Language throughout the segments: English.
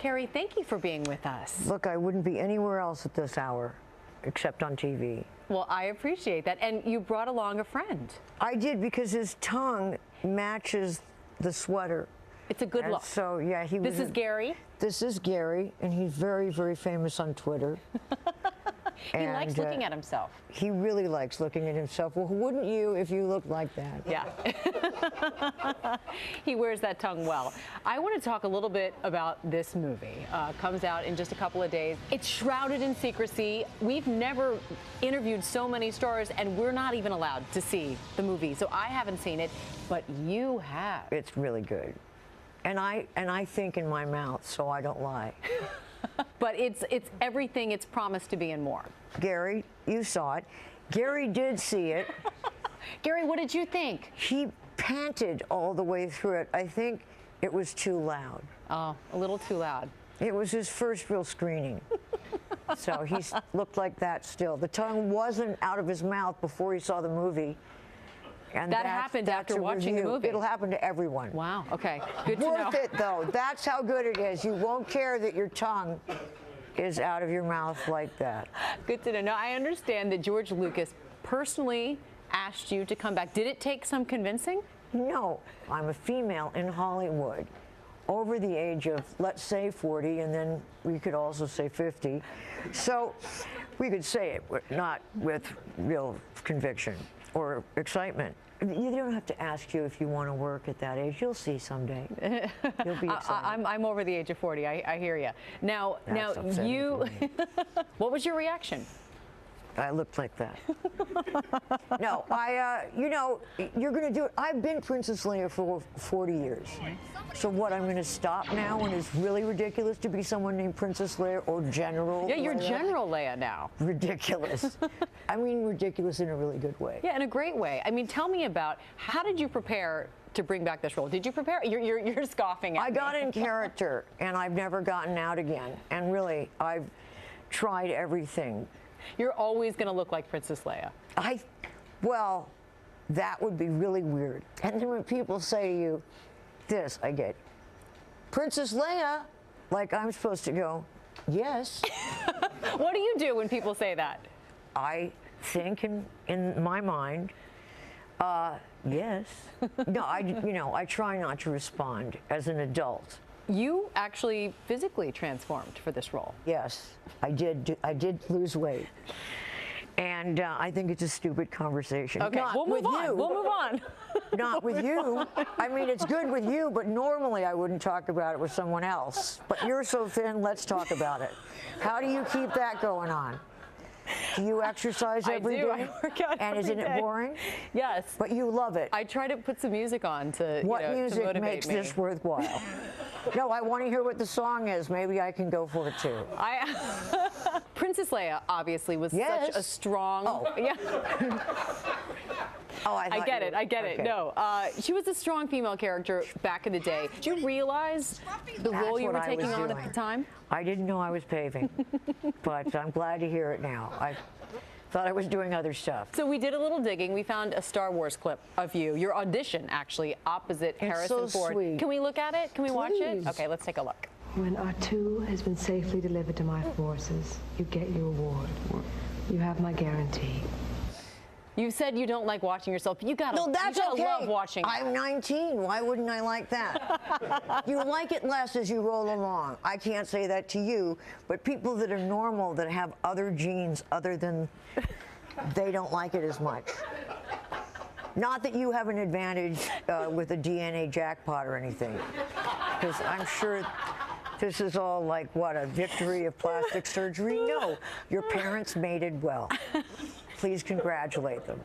Carrie, thank you for being with us. Look, I wouldn't be anywhere else at this hour except on TV. Well, I appreciate that. And you brought along a friend. I did, because his tongue matches the sweater. It's a good look. So, yeah, This is Gary? This is Gary, and he's very, very famous on Twitter. He likes looking at himself. He really likes looking at himself. Well, wouldn't you if you looked like that? Yeah. He wears that tongue well. I want to talk a little bit about this movie. Comes out in just a couple of days. It's shrouded in secrecy. We've never interviewed so many stars, and we're not even allowed to see the movie. So I haven't seen it, but you have. It's really good. And I think in my mouth, so I don't lie. But it's everything it's promised to be and more. Gary, you saw it. Gary did see it. Gary, what did you think? He panted all the way through it. I think it was too loud. Oh, a little too loud. It was his first real screening. So he looked like that still. The tongue wasn't out of his mouth before he saw the movie. And that happened after watching the movie. It'll happen to everyone. Wow, okay. Good to know. Worth it, though. That's how good it is. You won't care that your tongue is out of your mouth like that. Good to know. Now, I understand that George Lucas personally asked you to come back. Did it take some convincing? No. I'm a female in Hollywood, over the age of, let's say, 40, and then we could also say 50. So we could say it, but not with real conviction or excitement. You don't have to ask you if you want to work at that age. You'll see someday. You'll be excited. I'm over the age of 40. I hear you. Now you. What was your reaction? I looked like that. No, you know, you're going to do it. I've been Princess Leia for 40 years. So what, I'm going to stop now when it's really ridiculous to be someone named Princess Leia or General Leia? Yeah, you're General Leia now. Ridiculous. I mean, ridiculous in a really good way. Yeah, in a great way. I mean, tell me about, how did you prepare to bring back this role? Did you prepare? You're scoffing at me. I got in character, and I've never gotten out again. And really, I've tried everything. You're always going to look like Princess Leia. Well, that would be really weird. And then when people say to you, this, I get, Princess Leia, like I'm supposed to go, yes. What do you do when people say that? I think in my mind, yes. No, I try not to respond as an adult. You actually physically transformed for this role. Yes, I did lose weight. And I think it's a stupid conversation. Okay, we'll move on. We'll move on. Not with you. I mean, it's good with you, but normally I wouldn't talk about it with someone else. But you're so thin, let's talk about it. How do you keep that going on? Do you exercise every day? I work out and isn't it boring? Yes. But you love it. I try to put some music on to, what music to motivate makes me. this worthwhile? No, I want to hear what the song is. Maybe I can go for it too. Princess Leia obviously was such a strong. Oh. Yeah. Oh, I get it. I get it. No, she was a strong female character back in the day. Did you realize the role you were taking on at the time? I didn't know I was paving, but I'm glad to hear it now. I thought I was doing other stuff. So we did a little digging. We found a Star Wars clip of you, your audition actually, opposite Harrison Ford. Sweet. Can we look at it? Can we watch it? Please. Okay, let's take a look. When R2 has been safely delivered to my forces, you get your award. You have my guarantee. You said you don't like watching yourself. You gotta, no, that's you gotta okay. love watching. I'm 19. Why wouldn't I like that? You like it less as you roll along. I can't say that to you, but people that are normal, that have other genes other than, they don't like it as much. Not that you have an advantage with a DNA jackpot or anything, because I'm sure this is all like, what, a victory of plastic surgery? No, your parents mated well. Please congratulate them.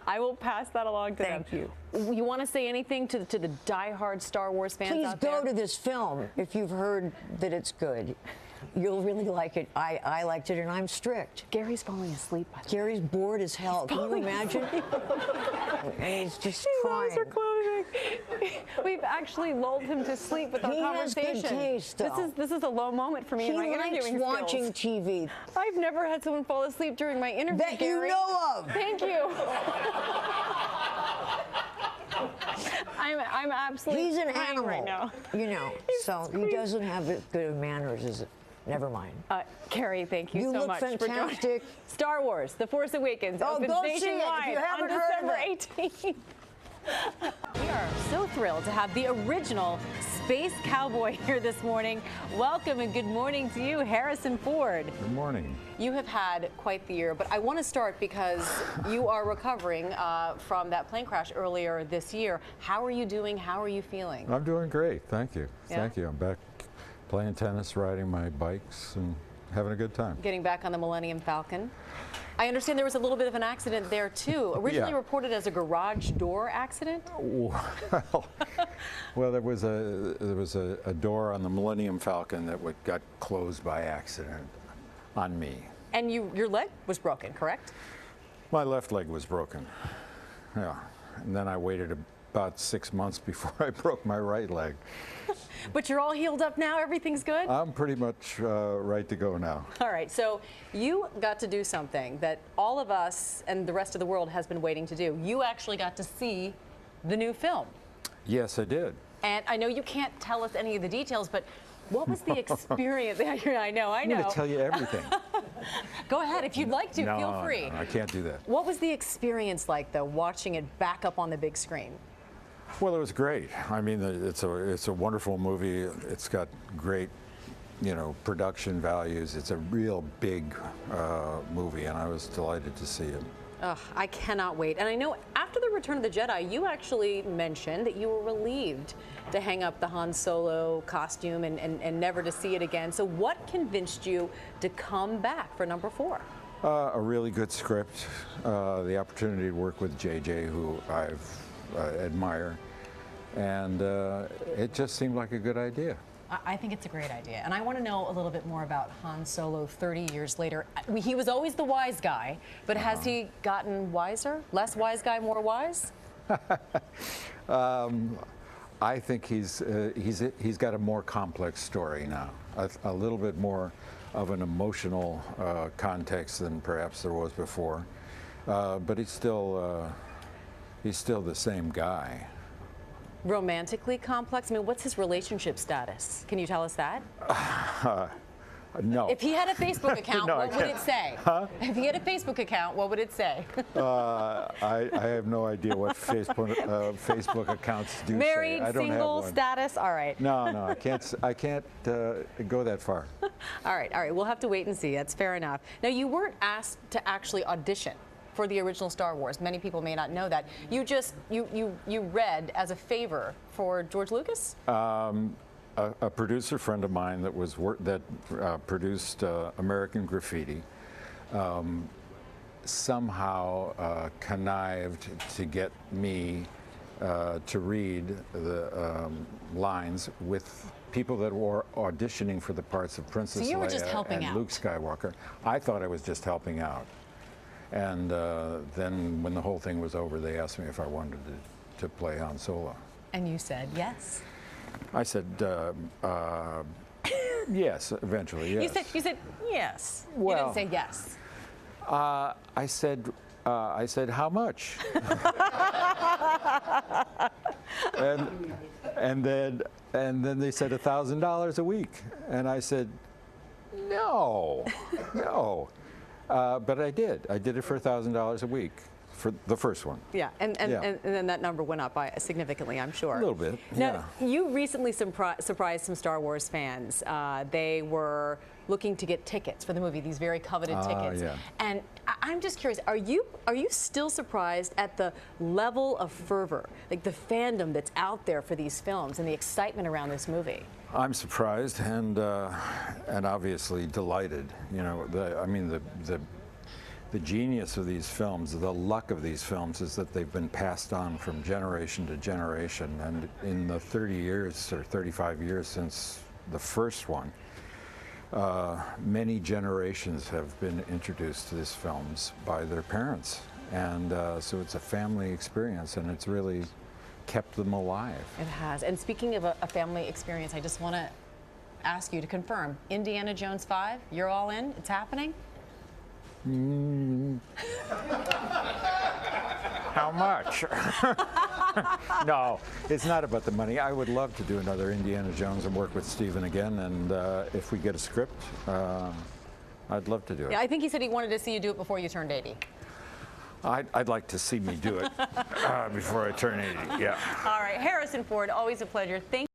I will pass that along to them. Thank you. You want to say anything to the diehard Star Wars fans Please out there? go to this film if you've heard that it's good. You'll really like it. I liked it, and I'm strict. Gary's falling asleep. By the way. Gary's bored as hell. Can you imagine? And he's just crying. His eyes are closing. We've actually lulled him to sleep with our conversation. He has good taste, though. This is a low moment for me in my interviewing likes watching skills. TV. I've never had someone fall asleep during my interview, That Gary. you know of. Thank you. I'm absolutely. He's an crying animal, right now. you know, so he doesn't have as good of manners as. Never mind. Carrie, thank you, You so look much for fantastic. joining. Star Wars: The Force Awakens Oh, opens go see it if nationwide you haven't on heard of December 18th. We are so thrilled to have the original Space Cowboy here this morning. Welcome and good morning to you, Harrison Ford. Good morning. You have had quite the year, but I want to start because you are recovering from that plane crash earlier this year. How are you doing? How are you feeling? I'm doing great, thank you. Yeah? Thank you. I'm back playing tennis, riding my bikes, and having a good time. Getting back on the Millennium Falcon. I understand there was a little bit of an accident there too. Originally Yeah. reported as a garage door accident. Well, there was a door on the Millennium Falcon that got closed by accident on me. And your leg was broken, correct? My left leg was broken. Yeah, and then I waited about 6 months before I broke my right leg. But you're all healed up now. Everything's good. I'm pretty much right to go now. All right, so you got to do something that all of us and the rest of the world has been waiting to do. You actually got to see the new film. Yes, I did. And I know you can't tell us any of the details, but what was the experience? I know. I'm going to tell you everything. Go ahead, if you'd like to, No, feel free. No, I can't do that. What was the experience like, though, watching it back up on the big screen? Well, it was great. I mean, it's a wonderful movie. It's got great, production values. It's a real big movie, and I was delighted to see it. Ugh, I cannot wait. And I know after the Return of the Jedi, you actually mentioned that you were relieved to hang up the Han Solo costume and never to see it again. So what convinced you to come back for number 4? A really good script, the opportunity to work with JJ, who I've admire, and it just seemed like a good idea. I think it's a great idea. And I want to know a little bit more about Han Solo 30 years later. He was always the wise guy, but has he gotten wiser? Less wise guy, more wise? I think he's got a more complex story now, a little bit more of an emotional context than perhaps there was before, but he's still the same guy. Romantically complex? I mean, what's his relationship status? Can you tell us that? No. If he had a Facebook account, No, what would it say? Huh? If he had a Facebook account, what would it say? I have no idea what Facebook accounts do Married, say. I don't single, have one. status? All right. No, I can't go that far. All right. We'll have to wait and see. That's fair enough. Now, you weren't asked to actually audition for the original Star Wars. Many people may not know that. You just you read as a favor for George Lucas? A producer friend of mine that produced American Graffiti somehow connived to get me to read the lines with people that were auditioning for the parts of Princess So you were just helping and out. Luke Skywalker. I thought I was just helping out. And then when the whole thing was over, they asked me if I wanted to play Han Solo. And you said yes. I said, yes, eventually, yes. You said yes. Well, you didn't say yes. I said, how much? and then they said $1,000 a week, and I said, no. But I did. I did it for $1,000 a week for the first one. Yeah, and then that number went up by significantly, I'm sure. A little bit, Now, you recently surprised some Star Wars fans. They were looking to get tickets for the movie, these very coveted tickets. Yeah. And I'm just curious, are you still surprised at the level of fervor, like the fandom that's out there for these films and the excitement around this movie? I'm surprised and obviously delighted. The genius of these films, the luck of these films, is that they've been passed on from generation to generation. And in the 30 years or 35 years since the first one, many generations have been introduced to these films by their parents. And so it's a family experience, and it's really kept them alive. It has. And speaking of a family experience, I just want to ask you to confirm, Indiana Jones 5, you're all in? It's happening? How much? No, it's not about the money. I would love to do another Indiana Jones and work with Steven again, and if we get a script, I'd love to do it. Yeah, I think he said he wanted to see you do it before you turned 80. I'd like to see me do it before I turn 80, yeah. All right, Harrison Ford, always a pleasure. Thank